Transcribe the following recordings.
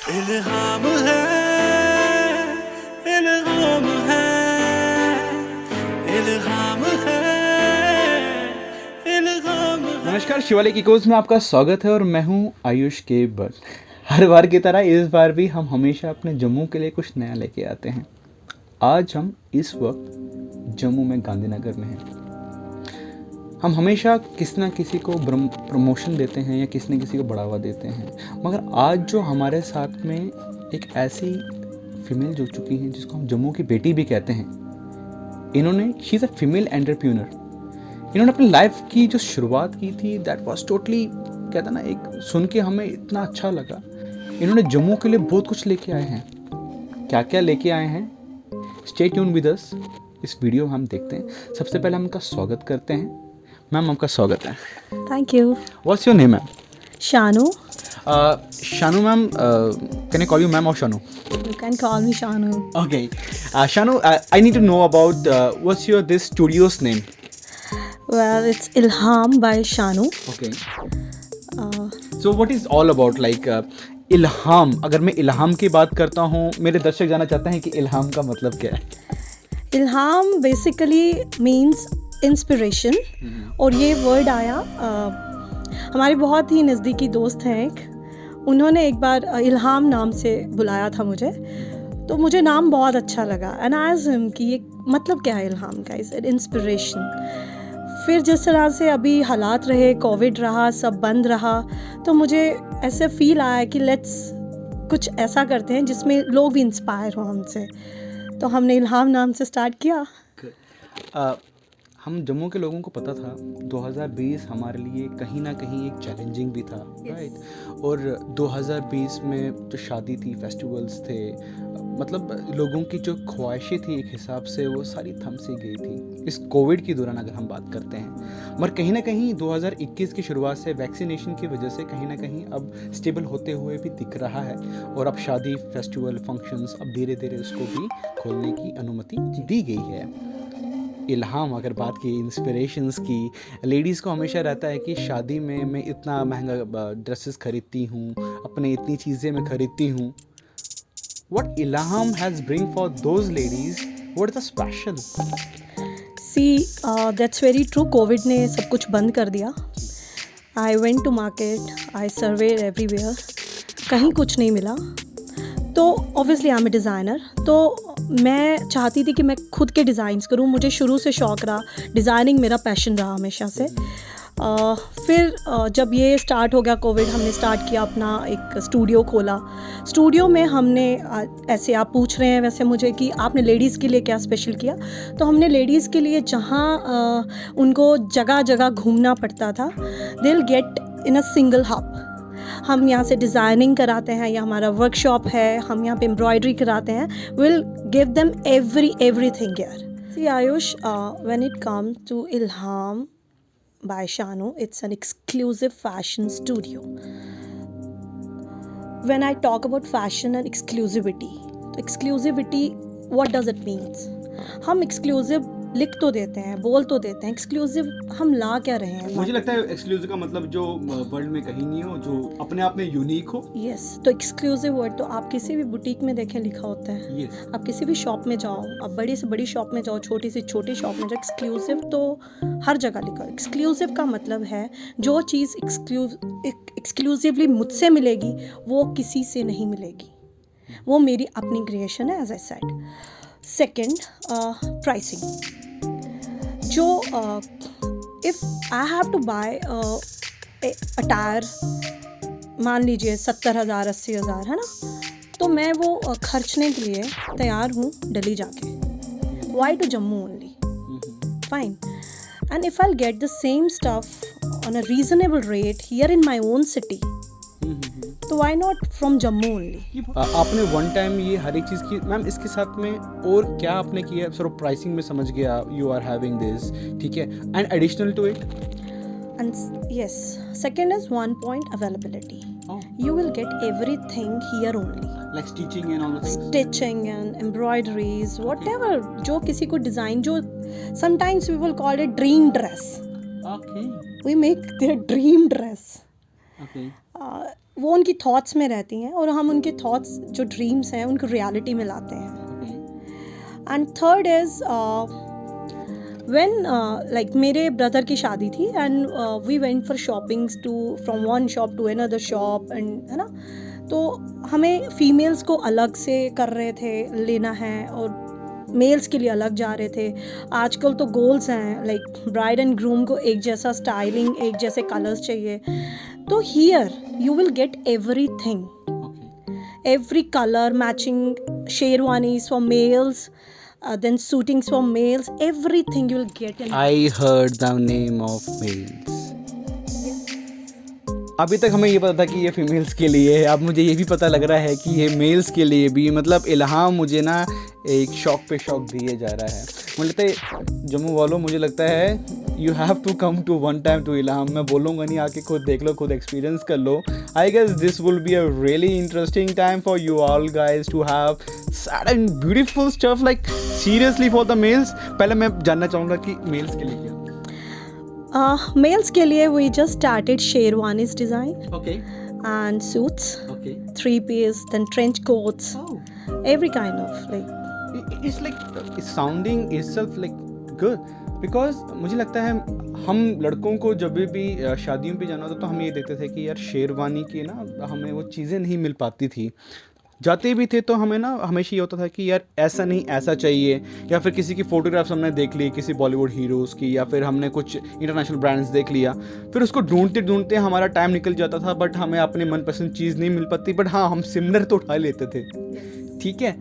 इल्हाम है, इल्हाम है, इल्हाम है, इल्हाम है। नमस्कार, शिवालिक इकोज में आपका स्वागत है और मैं हूं आयुष के भट्ट। हर बार की तरह इस बार भी हम हमेशा अपने जम्मू के लिए कुछ नया लेके आते हैं। आज हम इस वक्त जम्मू में गांधीनगर में हैं। हम हमेशा किसी ना किसी को प्रमोशन देते हैं या किसी न किसी को बढ़ावा देते हैं, मगर आज जो हमारे साथ में एक ऐसी फीमेल जुड़ चुकी हैं जिसको हम जम्मू की बेटी भी कहते हैं। इन्होंने she is a female entrepreneur. इन्होंने अपनी लाइफ की जो शुरुआत की थी दैट वाज टोटली, कहता ना, एक सुन के हमें इतना अच्छा लगा। इन्होंने जम्मू के लिए बहुत कुछ लेके आए हैं। क्या क्या लेके आए हैं, स्टे ट्यून विद अस। इस वीडियो में हम देखते हैं। सबसे पहले हम उनका स्वागत करते हैं। मैम, आपका स्वागत है। Thank you. What's your name ma'am? Shanu. Shanu ma'am, can I call you ma'am or Shanu? You can call me Shanu. Okay. Shanu, I need to know about what's your this studio's name? Well, it's Ilham by Shanu. Okay. Uh, So what is all about like इल्हाम? अगर मैं इल्हाम की बात करता हूँ, मेरे दर्शक जानना चाहते हैं कि इल्हाम का मतलब क्या है? Ilham basically means inspiration. और ये वर्ड आया हमारे बहुत ही नज़दीकी दोस्त हैं एक, उन्होंने एक बार इल्हाम नाम से बुलाया था मुझे, तो मुझे नाम बहुत अच्छा लगा। एंड आई आस्क्ड हिम कि ये मतलब क्या है इल्हाम का? Is inspiration. फिर जिस तरह से अभी हालात रहे, कोविड रहा, सब बंद रहा, तो मुझे ऐसे फील आया कि लेट्स कुछ ऐसा करते हैं जिसमें लोग भी इंस्पायर हों हमसे। तो हमने इल्हाम नाम से स्टार्ट किया। हम जम्मू के लोगों को पता था 2020 हमारे लिए कहीं ना कहीं एक चैलेंजिंग भी था, राइट? और 2020 में जो शादी थी, फेस्टिवल्स थे, मतलब लोगों की जो ख्वाहिशें थी एक हिसाब से वो सारी थम सी गई थी इस कोविड के दौरान अगर हम बात करते हैं। मगर कहीं ना कहीं 2021 की शुरुआत से वैक्सीनेशन की वजह से कहीं ना कहीं अब स्टेबल होते हुए भी दिख रहा है, और अब शादी, फेस्टिवल, फंक्शंस अब धीरे धीरे उसको भी खोलने की अनुमति दी गई है। इल्हाम, अगर बात की इंस्पिरेशंस की, लेडीज़ को हमेशा रहता है कि शादी में मैं इतना महंगा ड्रेसेस खरीदती हूँ, अपने इतनी चीज़ें मैं खरीदती हूँ। What Ilham has bring for those ladies? What is the special? See, that's very true. Covid ने सब कुछ बंद कर दिया। I went to market, I surveyed everywhere, कहीं कुछ नहीं मिला। तो obviously I am a designer, तो मैं चाहती थी कि मैं खुद के डिज़ाइंस करूँ। मुझे शुरू से शौक़ रहा, डिज़ाइनिंग मेरा पैशन रहा हमेशा से। फिर जब ये स्टार्ट हो गया कोविड, हमने स्टार्ट किया अपना एक स्टूडियो खोला। स्टूडियो में हमने ऐसे आप पूछ रहे हैं वैसे मुझे कि आपने लेडीज़ के लिए क्या स्पेशल किया, तो हमने लेडीज़ के लिए जहाँ उनको जगह जगह घूमना पड़ता था, they will get in a single hub. हम यहाँ से डिज़ाइनिंग कराते हैं, या हमारा वर्कशॉप है, हम यहाँ पे एम्ब्रॉयडरी कराते हैं। Will give them everything here. See Ayush, when it comes to Ilham by Shanu, it's an exclusive fashion studio. When I talk about fashion and exclusivity, तो exclusivity, what does it means? हम exclusive लिख तो देते हैं, बोल तो देते हैं, एक्सक्लूसिव हम ला क्या रहे हैं? मुझे लगता है एक्सक्लूसिव का मतलब जो वर्ल्ड में कहीं नहीं हो, जो अपने आप में यूनिक हो। यस, तो एक्सक्लूसिव वर्ड तो आप किसी भी बुटीक में देखें लिखा होता है। yes. आप किसी भी शॉप में जाओ, आप बड़ी से बड़ी शॉप में जाओ, छोटी से छोटी शॉप में जाओ, एक्सक्लूसिव तो हर जगह लिखा। एक्सक्लूसिव का मतलब है जो चीज़ एक्सक्लूसिवली मुझसे मिलेगी वो किसी से नहीं मिलेगी, वो मेरी अपनी क्रिएशन है, as I said. Second, pricing. जो if I have to buy attire, मान लीजिए 70,000 80,000 है ना, तो मैं वो खर्चने के लिए तैयार हूँ दिल्ली जाके। Why to Jammu only? Fine. And if I get the same stuff on a reasonable rate here in my own city, तो why not from Jammu only? आपने वन टाइम ये हर एक चीज़ की, मैम इसके साथ में और क्या आपने किया? सर प्राइसिंग में समझ गया, यू आर हैविंग दिस, ठीक है, and additional to it? And yes, second is 1 point availability. You will get everything here only. Like stitching and all the things? Stitching and embroideries, whatever. जो किसी को design, जो sometimes we will call it dream dress. Okay. We make their dream dress. Okay वो उनकी thoughts में रहती हैं और हम उनके थॉट्स जो ड्रीम्स हैं उनको रियलिटी में लाते हैं. And third is when like मेरे ब्रदर की शादी थी and we went for shoppings to from one shop to another shop and है ना, तो हमें फीमेल्स को अलग से कर रहे थे लेना है और मेल्स के लिए अलग जा रहे थे. आजकल तो गोल्स हैं लाइक ब्राइड एंड ग्रूम को एक जैसा स्टाइलिंग, एक जैसे कलर्स चाहिए. तो here you will get everything, every color matching sherwanis for males, then suitings for males, everything you will get in. I heard the name of males. अभी तक हमें ये पता था कि ये फीमेल्स के लिए है, अब मुझे ये भी पता लग रहा है कि ये मेल्स के लिए भी. मतलब इल्हाम मुझे ना एक शौक पे शौक दिए जा रहा है. मुझे लगता है जम्मू वालों, मुझे लगता है you have to come to one time to Ilham. मैं बोलूँगा नहीं, आके खुद देख लो, खुद एक्सपीरियंस कर लो. I guess this will be a really interesting time for you all guys to have sad and beautiful stuff like seriously for the males. पहले मैं जानना चाहूँगा कि मेल्स के लिए क्या. Males के लिए we just started sherwanis design Okay. and suits, Okay. 3-piece, then trench coats, Oh. every kind of like. It's like it's sounding itself like good because मुझे लगता है हम लड़कों को जब भी शादियों पे जाना होता तो हम ये देखते थे कि यार शेरवानी की ना हमें वो चीज़ें नहीं मिल पाती थी. जाते भी थे तो हमें ना हमेशा ये होता था कि यार ऐसा नहीं ऐसा चाहिए, या फिर किसी की फ़ोटोग्राफ्स हमने देख ली किसी बॉलीवुड हीरोज़ की, या फिर हमने कुछ इंटरनेशनल ब्रांड्स देख लिया, फिर उसको ढूंढते ढूंढते हमारा टाइम निकल जाता था, बट हमें अपनी मनपसंद चीज़ नहीं मिल पाती. बट हाँ, हम सिमिलर तो उठा लेते थे. ठीक है,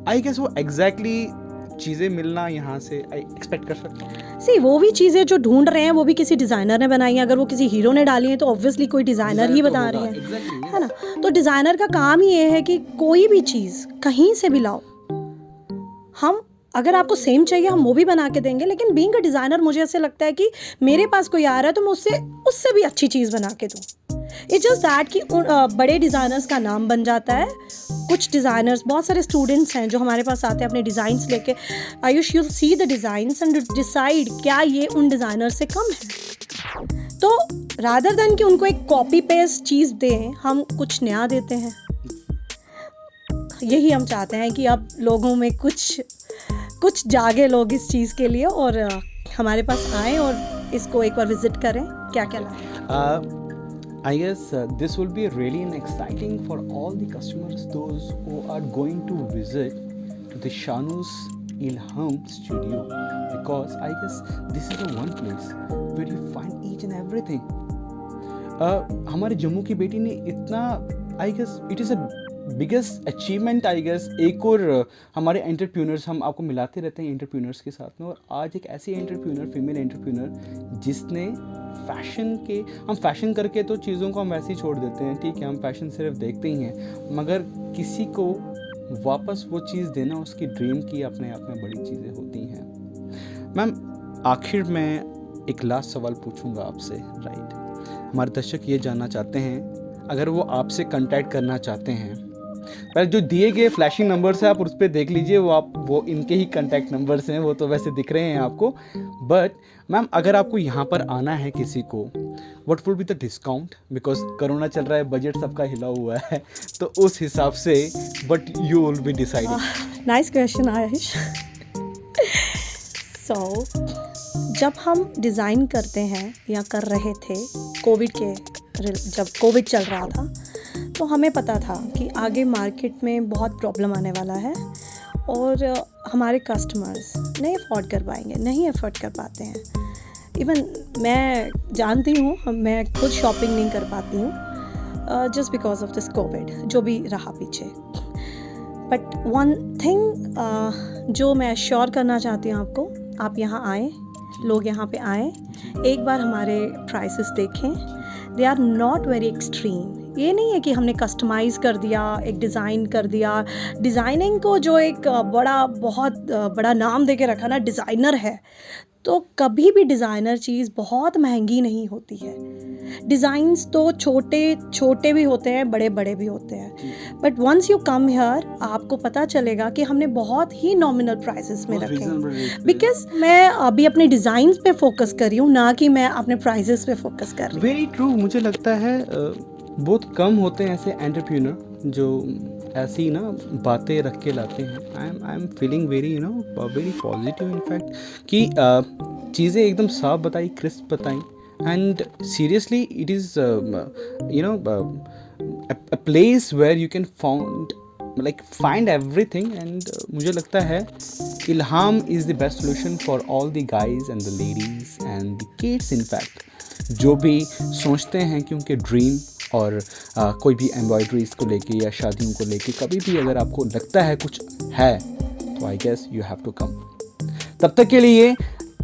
आई गेस वो एग्जैक्टली चीज़ें मिलना यहाँ से आई एक्सपेक्ट कर सकता हूँ. सी वो भी चीज़ें जो ढूंढ रहे हैं वो भी किसी डिज़ाइनर ने बनाई है. अगर वो किसी हीरो ने डाली है तो ऑब्वियसली कोई डिज़ाइनर ही बता रही है ना. तो डिज़ाइनर का काम ही ये है कि कोई भी चीज़ कहीं से भी लाओ, हम अगर आपको सेम चाहिए हम वो भी बना के देंगे. लेकिन बीइंग अ डिज़ाइनर मुझे ऐसे लगता है कि मेरे पास कोई आ रहा है तो मैं उससे भी अच्छी चीज़ बना के दूँ. इट्स जस्ट दैट कि बड़े डिज़ाइनर्स का नाम बन जाता है. कुछ डिज़ाइनर्स, बहुत सारे स्टूडेंट्स हैं जो हमारे पास आते हैं अपने डिज़ाइंस लेके. Ayush, you see the designs and decide क्या ये उन डिज़ाइनर से कम है. तो रादर देन कि उनको एक कॉपी पेस्ट चीज़ दें, हम कुछ नया देते हैं. यही हम चाहते हैं कि अब लोगों में कुछ जागे लोग इस चीज़ के लिए और हमारे पास आएँ और इसको एक बार विज़िट करें. क्या क्या लाएं. I guess this will be really exciting for all the customers, those who are going to visit to the Shanu's Ilham studio, because I guess this is the one place where you find each and everything. हमारे जम्मू की बेटी ने इतना, I guess it is a biggest achievement I guess. एक और हमारे entrepreneurs, हम आपको मिलाते रहते हैं एंटरप्रेन्योर्स के साथ में, और आज एक ऐसी एंटरप्रेन्योर, फीमेल एंटरप्रेन्योर जिसने फैशन के, हम फैशन करके तो चीज़ों को हम वैसे ही छोड़ देते हैं. ठीक है, हम फैशन सिर्फ देखते ही हैं, मगर किसी को वापस वो चीज़ देना उसकी ड्रीम की अपने आप में बड़ी चीज़ें होती हैं. मैम, आखिर में एक लास्ट सवाल पूछूंगा आपसे. राइट, हमारे दर्शक ये जानना चाहते हैं, अगर वो आपसे कांटेक्ट करना चाहते हैं, पहले जो दिए गए फ्लैशिंग नंबर्स हैं आप उस पर देख लीजिए, वो इनके ही कांटेक्ट नंबर्स हैं, वो तो वैसे दिख रहे हैं आपको. बट मैम, अगर आपको यहाँ पर आना है किसी को, what will be the discount, because corona चल रहा है, बजट सबका हिला हुआ है, तो उस हिसाब से but you will be deciding. Nice question Ayush. So जब हम डिज़ाइन करते हैं या कर रहे थे जब कोविड चल रहा था, तो हमें पता था कि आगे मार्केट में बहुत प्रॉब्लम आने वाला है और हमारे कस्टमर्स नहीं अफोर्ड कर पाएंगे, नहीं अफोर्ड कर पाते हैं. इवन मैं जानती हूँ, मैं खुद शॉपिंग नहीं कर पाती हूँ just because of this Covid, जो भी रहा पीछे. बट वन थिंग जो मैं श्योर करना चाहती हूँ आपको, आप यहाँ आएँ, लोग यहाँ पे आएँ, एक बार हमारे प्राइसेस देखें. They are not very extreme. ये नहीं है कि हमने कस्टमाइज़ कर दिया, एक डिज़ाइन कर दिया. डिज़ाइनिंग को जो एक बहुत बड़ा नाम दे के रखा ना, डिज़ाइनर है, तो कभी भी डिज़ाइनर चीज़ बहुत महंगी नहीं होती है। डिज़ाइंस तो छोटे छोटे भी होते हैं, बड़े बड़े भी होते हैं, but once you come here आपको पता चलेगा कि हमने बहुत ही नॉमिनल प्राइसेस में रखे हैं। बिकॉज मैं अभी अपने डिज़ाइंस पे फोकस कर रही हूँ, ना कि मैं अपने प्राइसेस पे फोकस कर रही हूँ। Very true. मुझे लगता है बहुत कम होते हैं ऐसे एंटरप्रेन्योर जो ऐसी ना बातें रख के लाते हैं। I am feeling very very positive in fact कि चीज़ें एकदम साफ बताई, क्रिस्प बताई, and seriously it is a place where you can find everything, and मुझे लगता है Ilham is the best solution for all the guys and the ladies and the kids in fact, जो भी सोचते हैं कि उनके ड्रीम और कोई भी एम्ब्रॉयडरीज को लेके या शादियों को लेके कभी भी अगर आपको लगता है कुछ है तो I guess you have to come. तब तक के लिए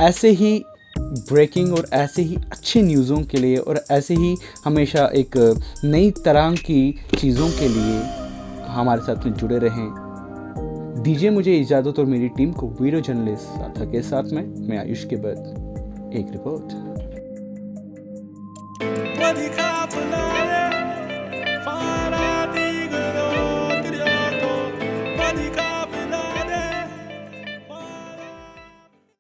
ऐसे ही ब्रेकिंग और ऐसे ही अच्छी न्यूज़ों के लिए और ऐसे ही हमेशा एक नई तरह की चीज़ों के लिए हमारे साथ में जुड़े रहें। दीजिए मुझे इजाज़त और मेरी टीम को, वीडियो जर्नलिस्ट सार्थक के साथ में मैं आयुष के बाद एक रिपोर्ट।